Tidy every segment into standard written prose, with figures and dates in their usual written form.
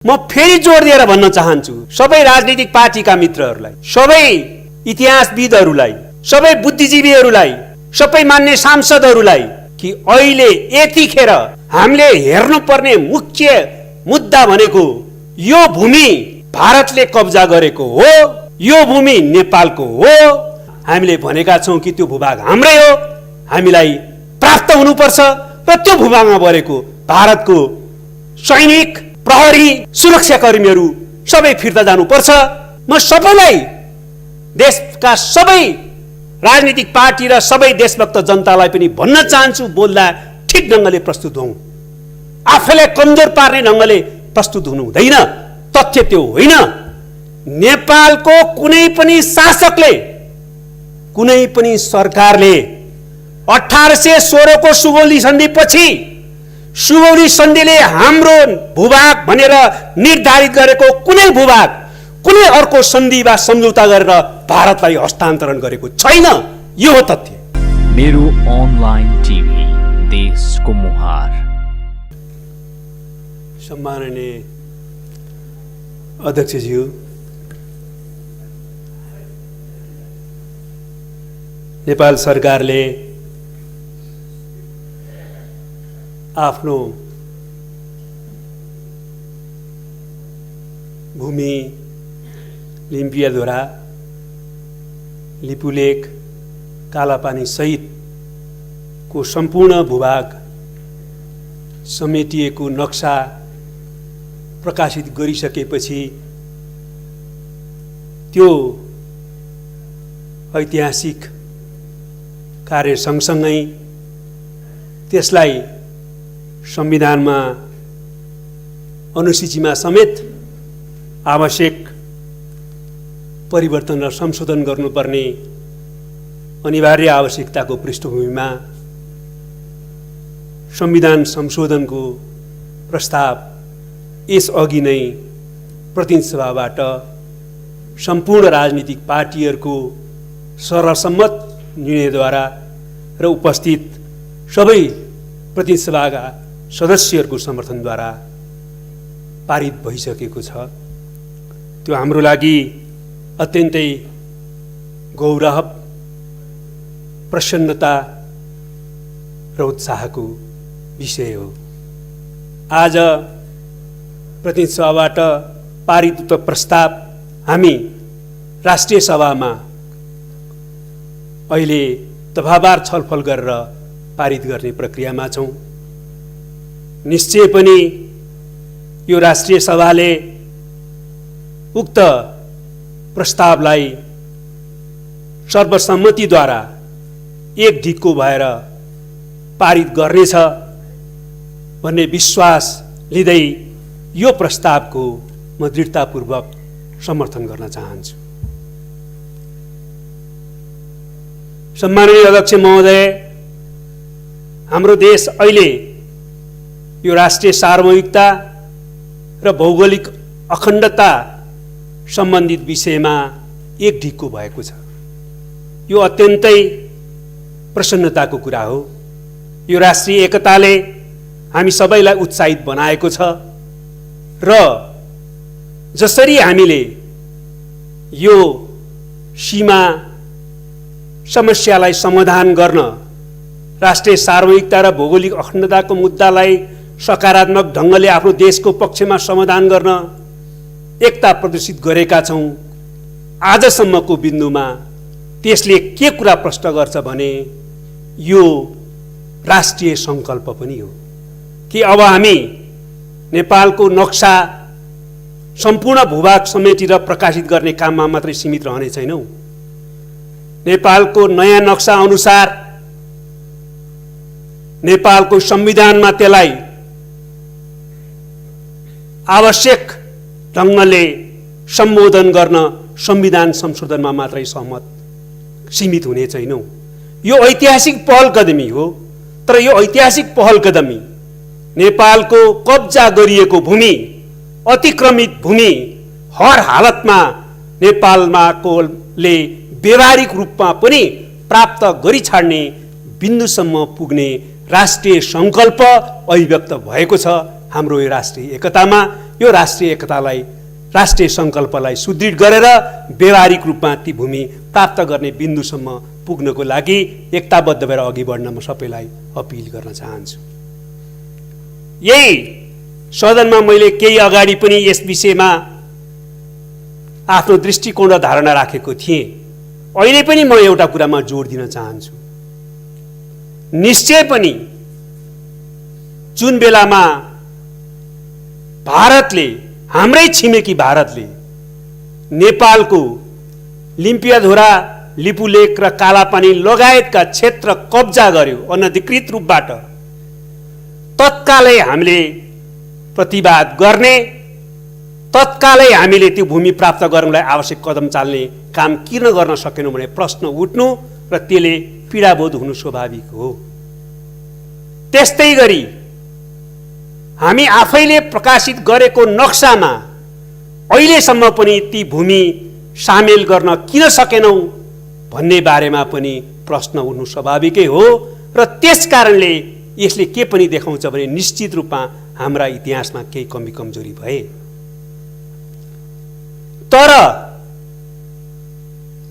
म फेरि जोड दिएर भन्न चाहन्छु सबै राजनीतिक पार्टीका मित्रहरूलाई, सबै इतिहासविदहरूलाई, सबै बुद्धिजीवीहरूलाई, सबै मान्य सांसदहरूलाई कि अहिले यतिखेर हामीले हेर्नुपर्ने मुख्य मुद्दा भनेको यो भूमि भारतले कब्जा गरेको हो, यो भूमि नेपालको हो। हामीले भनेका छौं कि त्यो भूभाग हाम्रै हो, हामीलाई प्राप्त हुनुपर्छ र त्यो भूभागमा बरेको भारतको सैनिक, प्रहरी, सुरक्षाकर्मीहरू सबै फिर्ता जानुपर्छ। म सबैलाई, देशका सबै राजनीतिक पार्टी र सबै देशभक्त जनतालाई पनि भन्न चाहन्छु, बोल्दा ठिक ढंगले प्रस्तुत हौं, आफैलाई कमजोर पार्ने ढंगले प्रस्तुत हुनु हुँदैन। तथ्य त्यो होइन। नेपालको कुनै पनि शासकले, कुनै पनि सरकारले 1816 को सुगौली सन्धि पछि सुगौली सन्धिले हाम्रो भूभाग भनेर निर्धारित गरेको कुनै भूभाग कुनै अर्को सन्धि वा सम्झौता गरेर भारतलाई हस्तान्तरण गरेको छैन। यो हो तथ्य। मेरो अनलाइन टिभी, देशको मुहार। सम्माननीय अध्यक्षज्यू, नेपाल सरकारले आफ्नो भूमि, लिम्पियाधुरा, लिपुलेक, कालापानी सहितको सम्पूर्ण भूभाग समेटिएको नक्सा प्रकाशित गरिसकेपछि त्यो ऐतिहासिक कार्य सँगसँगै त्यसलाई संविधानमा अनुसूचीमा समेत आवश्यक परिवर्तन र संशोधन गर्नुपर्ने अनिवार्य आवश्यकताको पृष्ठभूमिमा संविधान संशोधनको प्रस्ताव यसअघि नै प्रतिनिधि सभाबाट सम्पूर्ण राजनीतिक पार्टीहरूको सर्वसम्मत निर्णयद्वारा र उपस्थित सबै प्रतिनिधि सभाका सदस्यहरूको समर्थनद्वारा पारित भइसकेको छ। त्यो हाम्रो लागि अत्यन्तै गौरव, प्रसन्नता र उत्साहको विषय हो। आज प्रतिनिधि सभाबाट पारित उक्त प्रस्ताव हामी राष्ट्रिय सभामा अहिले दफावार छलफल गरेर पारित गर्ने प्रक्रियामा छौं। निश्चय पनि यो राष्ट्रिय सभाले उक्त प्रस्तावलाई सर्वसम्मतिद्वारा एक ढिक्को भएर पारित गर्नेछ भन्ने विश्वास लिँदै यो प्रस्तावको म दृढतापूर्वक समर्थन गर्न चाहन्छु। सम्माननीय अध्यक्ष महोदय, हाम्रो देश अहिले यो राष्ट्रिय सार्वभौमिकता र भौगोलिक अखण्डता सम्बन्धित विषयमा एक ढिक्को भएको छ। यो अत्यन्तै प्रसन्नताको कुरा हो। यो राष्ट्रिय एकताले हामी सबैलाई उत्साहित बनाएको छ र जसरी हामीले यो सीमा समस्यालाई समाधान गर्न, राष्ट्रिय सार्वभौमिकता र भौगोलिक अखण्डताको मुद्दालाई सकारात्मक ढंगले आफ्नो देशको पक्षमा समाधान गर्न एकता प्रदर्शित गरेका छौं, आजसम्मको बिन्दुमा त्यसले के कुरा प्रश्न गर्छ भने यो राष्ट्रिय संकल्प पनि हो कि अब हामी नेपालको नक्सा सम्पूर्ण भूभाग समेटेर प्रकाशित गर्ने काममा मात्रै सीमित रहने छैनौं। नेपालको नयाँ नक्सा अनुसार नेपालको संविधानमा त्यसलाई आवश्यक ढंगले सम्बोधन गर्न संविधान संशोधनमा मात्रै सीमित हुने छैनौं। यो ऐतिहासिक पहलकदमी हो। तर यो ऐतिहासिक पहलकदमी नेपालको कब्जा गरिएको भूमि, अतिक्रमित भूमि हर हालतमा नेपालमा कोले व्यवहारिक रूपमा पनि प्राप्त गरी छाड्ने बिन्दुसम्म पुग्ने राष्ट्रिय संकल्प अभिव्यक्त भएको छ हाम्रो यो राष्ट्रिय एकतामा। यो राष्ट्रिय एकतालाई, राष्ट्रिय सङ्कल्पलाई सुदृढ गरेर व्यवहारिक रूपमा ती भूमि प्राप्त गर्ने बिन्दुसम्म पुग्नको लागि एकताबद्ध भएर अघि बढ्न म सबैलाई अपिल गर्न चाहन्छु। यही सदनमा मैले केही अगाडि पनि यस विषयमा आफ्नो दृष्टिकोण र धारणा राखेको थिएँ। अहिले पनि म एउटा कुरामा जोड दिन चाहन्छु। निश्चय पनि जुन बेलामा भारतले, हाम्रै छिमेकी भारतले नेपालको लिम्पियाधुरा, लिपुलेक र कालापानी लगायतका क्षेत्र कब्जा गर्यो अनधिकृत रूपबाट, तत्कालै हामीले प्रतिवाद गर्ने, तत्कालै हामीले त्यो भूमि प्राप्त गर्नलाई आवश्यक कदम चाल्ने काम किन गर्न सकेनौँ भने प्रश्न उठ्नु र त्यसले पीडाबोध हुनु स्वाभाविक हो। त्यस्तै गरी हामी आफैले प्रकाशित गरेको नक्सामा अहिलेसम्म पनि ती भूमि सामेल गर्न किन सकेनौँ भन्ने बारेमा पनि प्रश्न उठ्नु स्वाभाविकै हो र त्यस कारणले यसले के पनि देखाउँछ भने निश्चित रूपमा हाम्रा इतिहासमा केही कमी कमजोरी भए। तर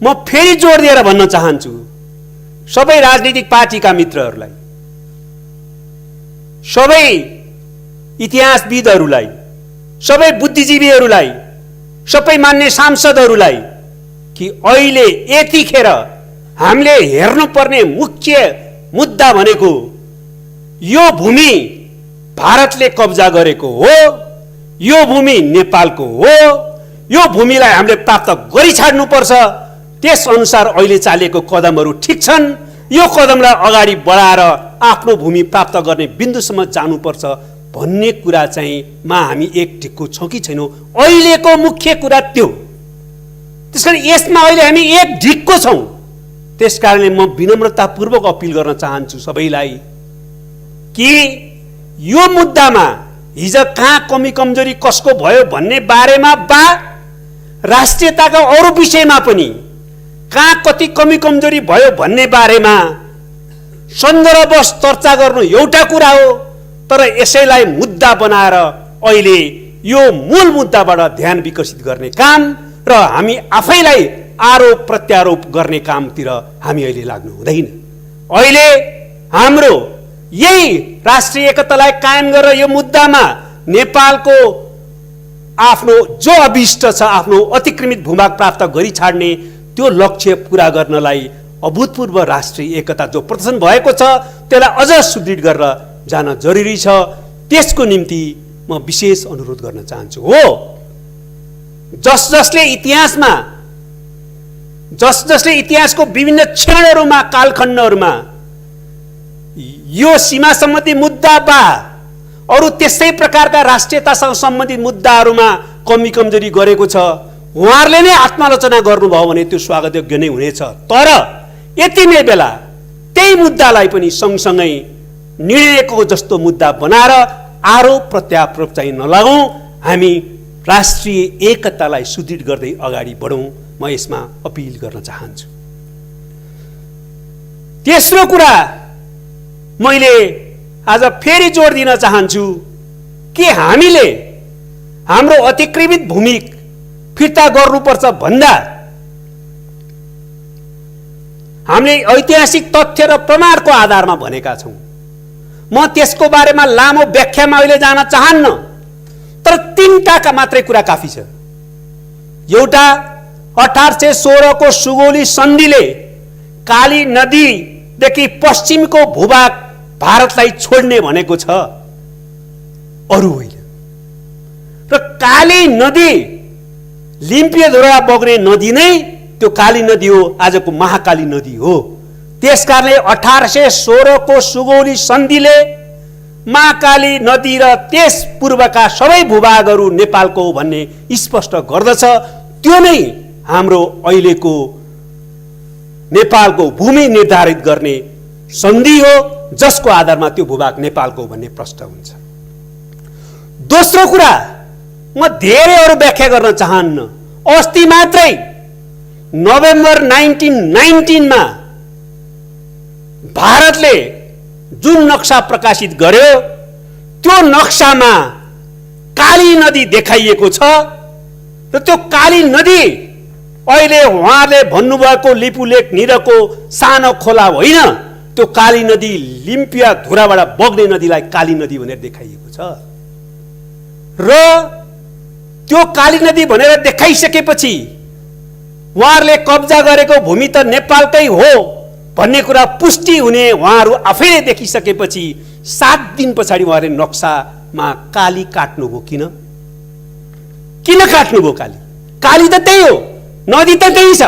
म फेरि जोड दिएर भन्न चाहन्छु सबै राजनीतिक पार्टीका मित्रहरूलाई, सबै इतिहासविदहरूलाई, सबै बुद्धिजीवीहरूलाई, सबै मान्य सांसदहरूलाई कि अहिले यतिखेर हामीले हेर्नुपर्ने मुख्य मुद्दा भनेको यो भूमि भारतले कब्जा गरेको हो, यो भूमि नेपालको हो, यो भूमिलाई हामीले प्राप्त गरिछाड्नुपर्छ। त्यस अनुसार अहिले चालेको कदमहरू ठिक छन्, यो कदमलाई अगाडि बढाएर आफ्नो भूमि प्राप्त गर्ने बिन्दुसम्म जानुपर्छ भन्ने कुरा चाहिँ मा हामी एक ढिक्को छौँ कि छैनौँ, अहिलेको मुख्य कुरा त्यो। त्यसकारण यसमा अहिले हामी एक ढिक्को छौँ। त्यसकारणले म विनम्रतापूर्वक अपिल गर्न चाहन्छु सबैलाई कि यो मुद्दामा हिजो कहाँ कमी कमजोरी कसको भयो भन्ने बारेमा बा राष्ट्रियताका अरू विषयमा पनि कहाँ कति कमी कमजोरी भयो भन्ने बारेमा सन्दर्भवश चर्चा गर्नु एउटा कुरा हो, तर यसैलाई मुद्दा बनाएर अहिले यो मूल मुद्दाबाट ध्यान विकसित गर्ने काम र हामी आफैलाई आरोप प्रत्यारोप गर्ने कामतिर हामी अहिले लाग्नु हुँदैन। अहिले हाम्रो यही राष्ट्रिय एकतालाई कायम गरेर यो मुद्दामा नेपालको आफ्नो जो अभिष्ट छ, आफ्नो अतिक्रमित भूभाग प्राप्त गरी छाड्ने त्यो लक्ष्य पूरा गर्नलाई अभूतपूर्व राष्ट्रिय एकता जो प्रदर्शन भएको छ त्यसलाई अझ सुदृढ गरेर जान जरुरी छ। त्यसको निम्ति म विशेष अनुरोध गर्न चाहन्छु। हो, जसले इतिहासको विभिन्न क्षणहरूमा, कालखण्डहरूमा यो सीमा सम्बन्धी मुद्दा बा अरू त्यसै प्रकारका राष्ट्रियतासँग सम्बन्धित मुद्दाहरूमा कमी कमजोरी गरेको छ, उहाँहरूले नै आत्मालोचना गर्नुभयो भने त्यो स्वागतयोग्य नै हुनेछ। तर यति नै बेला त्यही मुद्दालाई पनि सँगसँगै निर्णयको जस्तो मुद्दा बनाएर आरोप प्रत्यारोप चाहिँ नलागौँ, हामी राष्ट्रिय एकतालाई सुदृढ गर्दै अगाडि बढौँ, म यसमा अपिल गर्न चाहन्छु। तेस्रो कुरा मैले आज फेरि जोड दिन चाहन्छु कि हामीले हाम्रो अतिक्रमित भूमि फिर्ता गर्नुपर्छ भन्दा हामीले ऐतिहासिक तथ्य र प्रमाणको आधारमा भनेका छौँ। म त्यसको बारेमा लामो व्याख्यामा अहिले जान चाहन्न, तर तीनटा मात्रै कुरा काफी छ। एउटा 1816 को सुगौली सन्धिले काली नदीदेखि पश्चिमको भूभाग भारतलाई छोड्ने भनेको छ, अरू होइन। र काली नदी लिम्पियाधुरा बग्ने नदी नै त्यो काली नदी हो, आजको महाकाली नदी हो। त्यसकारणले 1816 को सुगौली सन्धिले महाकाली नदी र त्यस पूर्वका सबै भूभागहरू नेपालको हो भन्ने स्पष्ट गर्दछ। त्यो नै हाम्रो अहिलेको नेपालको भूमि निर्धारित गर्ने सन्धि हो, जसको आधारमा त्यो भूभाग नेपालको भन्ने प्रश्न हुन्छ। दोस्रो कुरा म धेरै अरू व्याख्या गर्न चाहन्न। अस्ति मात्रै नोभेम्बर 1919 मा भारतले जुन नक्सा प्रकाशित गर्यो त्यो नक्सामा काली नदी देखाइएको छ र त्यो काली नदी अहिले उहाँले भन्नुभएको लिपुलेक निरको सानो खोला होइन, त्यो काली नदी लिम्पिया धुराबाट बग्ने नदीलाई काली नदी भनेर देखाइएको छ। र त्यो काली नदी भनेर देखाइसकेपछि उहाँहरूले कब्जा गरेको भूमि त नेपालकै हो भन्ने कुरा पुष्टि हुने उहाँहरू आफैले देखिसकेपछि 7 दिन पछाडि उहाँहरूले नक्सामा काली काट्नुभयो। किन काट्नुभयो? काली त त्यही हो, नदी त त्यही छ,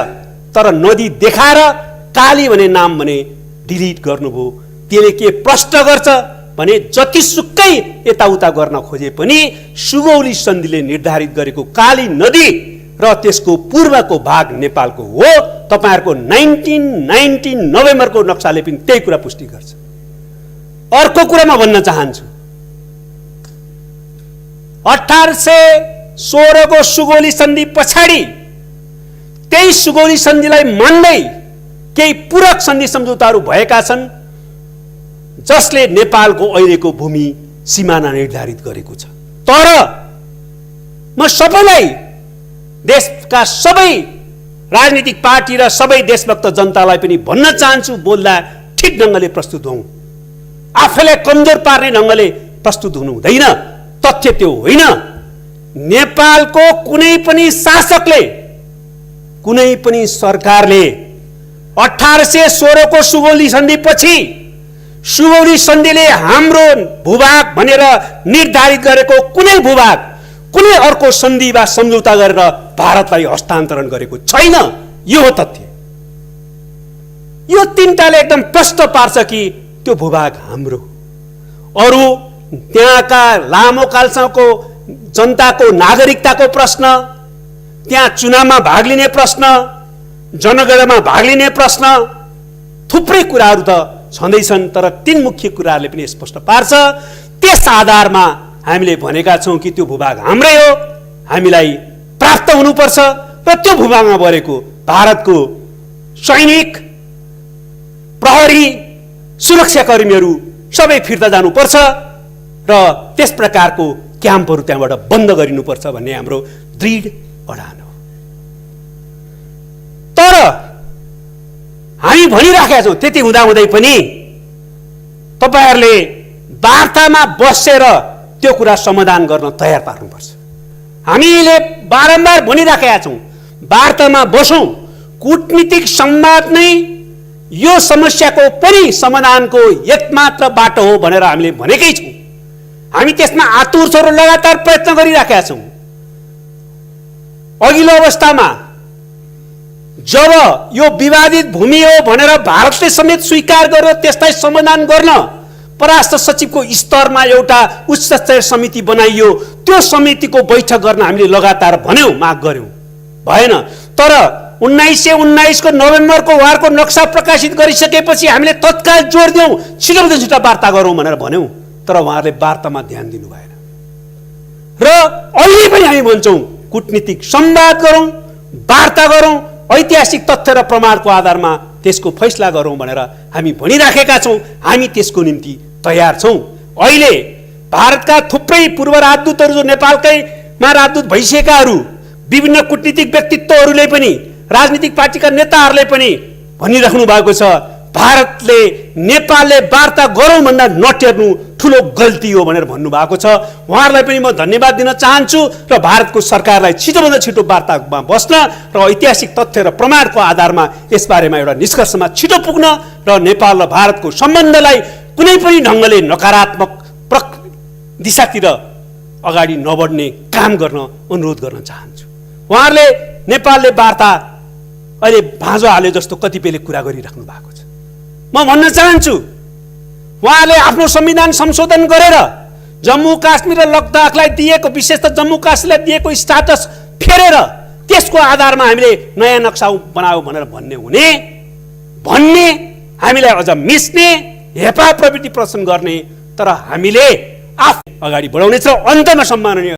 तर नदी देखाएर काली भने नाम भने डिलिट गर्नुभयो। त्यसले के प्रश्न गर्छ भने जतिसुकै यताउता गर्न खोजे पनि सुगौली सन्धिले निर्धारित गरेको काली नदी र त्यसको पूर्वको भाग नेपालको हो। तपाईहरुको 1990 नोभेम्बरको नक्साले पनि त्यही कुरा पुष्टि गर्छ। अर्को कुरा म भन्न चाहन्छु, 1816 को सुगौली सन्धि पछाडि त्यही सुगौली सन्धिलाई मान्दै केही पूरक सन्धि सम्झौताहरू भएका छन् जसले नेपालको अहिलेको भूमि सीमाना निर्धारित गरेको छ। तर म सबैलाई, देशका सबै राजनीतिक पार्टी र सबै देशभक्त जनतालाई पनि भन्न चाहन्छु, बोल्दा ठिक ढंगले प्रस्तुत हौं, आफैलाई कमजोर पार्ने ढंगले प्रस्तुत हुनु हुँदैन। तथ्य त्यो होइन। नेपालको कुनै पनि शासकले, कुनै पनि सरकारले 1816 को सुगौली सन्धि पछि सुगौली सन्धिले हाम्रो भूभाग भनेर निर्धारित गरेको कुनै भूभाग कुनै अर्को सन्धि वा सम्झौता गरेर भारतलाई हस्तान्तरण गरेको छैन। यो हो तथ्य। यो तीनटाले एकदम प्रश्न पार्छ कि त्यो भूभाग हाम्रो। अरु त्यहाँका लामो कालसम्मको जनताको नागरिकताको प्रश्न, त्यहाँ चुनावमा भाग लिने प्रश्न, जनगणनामा भाग लिने प्रश्न, थुप्रै कुराहरू त छँदैछन्। तर तीन मुख्य कुराहरूले पनि स्पष्ट पार्छ। त्यस आधारमा हामीले भनेका छौं कि त्यो भूभाग हाम्रै हो, हामीलाई प्राप्त हुनुपर्छ र त्यो भूभागमा बरेको भारतको सैनिक, प्रहरी, सुरक्षाकर्मीहरू सबै फिर्ता जानुपर्छ र त्यस प्रकारको क्याम्पहरू त्यहाँबाट बन्द गरिनुपर्छ भन्ने हाम्रो दृढ अडान हो। तर हामी भनिराखेका छौं, त्यति हुँदाहुँदै पनि तपाईहरुले वार्तामा बसेर त्यो कुरा समाधान गर्न तयार पार्नुपर्छ। हामीले बारम्बार भनिराखेका छौं, वार्तामा बसौं, कूटनीतिक संवाद नै यो समस्याको पनि समाधानको एकमात्र बाटो हो भनेर हामीले भनेकै छौं। हामी त्यसमा आतुर छौं र लगातार प्रयत्न गरिराखेका छौं। अघिल्लो अवस्थामा जब यो विवादित भूमि हो भनेर भारतले समेत स्वीकार गर्यो, त्यसलाई समाधान गर्न परराष्ट्र सचिवको स्तरमा एउटा उच्च स्तरीय समिति बनाइयो। त्यो समितिको बैठक गर्न हामीले लगातार भन्यौं, माग गर्यौं, भएन। तर 1919 को नोभेम्बरको वारको नक्सा प्रकाशित गरिसकेपछि हामीले तत्काल जोड दियौं, छिटोभन्दा छिटो वार्ता गरौं भनेर भन्यौं। तर उहाँहरूले वार्तामा ध्यान दिनु भएन। र अहिले पनि हामी भन्छौं, कूटनीतिक संवाद गरौं, वार्ता गरौं, ऐतिहासिक तथ्य र प्रमाणको आधारमा त्यसको फैसला गरौं भनेर हामी भनिराखेका छौं। हामी त्यसको निम्ति तयार छौं। अहिले भारतका थुप्रै पूर्व राजदूतहरू जो नेपालकैमा राजदूत भइसकेकाहरू, विभिन्न कूटनीतिक व्यक्तित्वहरूले पनि, राजनीतिक पार्टीका नेताहरूले पनि भनिराख्नु भएको छ, भारतले नेपालले वार्ता गरौं भन्दा नटेर्नु ठूलो गल्ती हो भनेर भन्नु भएको छ। उहाँहरूलाई पनि म धन्यवाद दिन चाहन्छु र भारतको सरकारलाई छिटोभन्दा छिटो वार्तामा बस्न र ऐतिहासिक तथ्य र प्रमाणको आधारमा यसबारेमा एउटा निष्कर्षमा छिटो पुग्न र नेपाल र भारतको सम्बन्धलाई कुनै पनि ढंगले नकारात्मक दिशातिर अगाडि नबढ्ने काम गर्न अनुरोध गर्न चाहन्छु। उहाँहरूले नेपालले वार्ता अहिले भाँजो हाले जस्तो कतिपयले कुरा गरिराख्नु भएको छ। म भन्न चाहन्छु, उहाँले आफ्नो संविधान संशोधन गरेर जम्मू काश्मीर र लद्दाखलाई दिएको, विशेष त जम्मू काश्मीरलाई दिएको स्ट्याटस फेरेर त्यसको आधारमा हामीले नयाँ नक्सा बनाऊ भनेर भन्ने हामीलाई अझ मिस्ने, हेपा प्रवृत्ति प्रदर्शन गर्ने। तर हामीले आफै अगाडि बढाउनेछ। अन्तमा सम्माननीय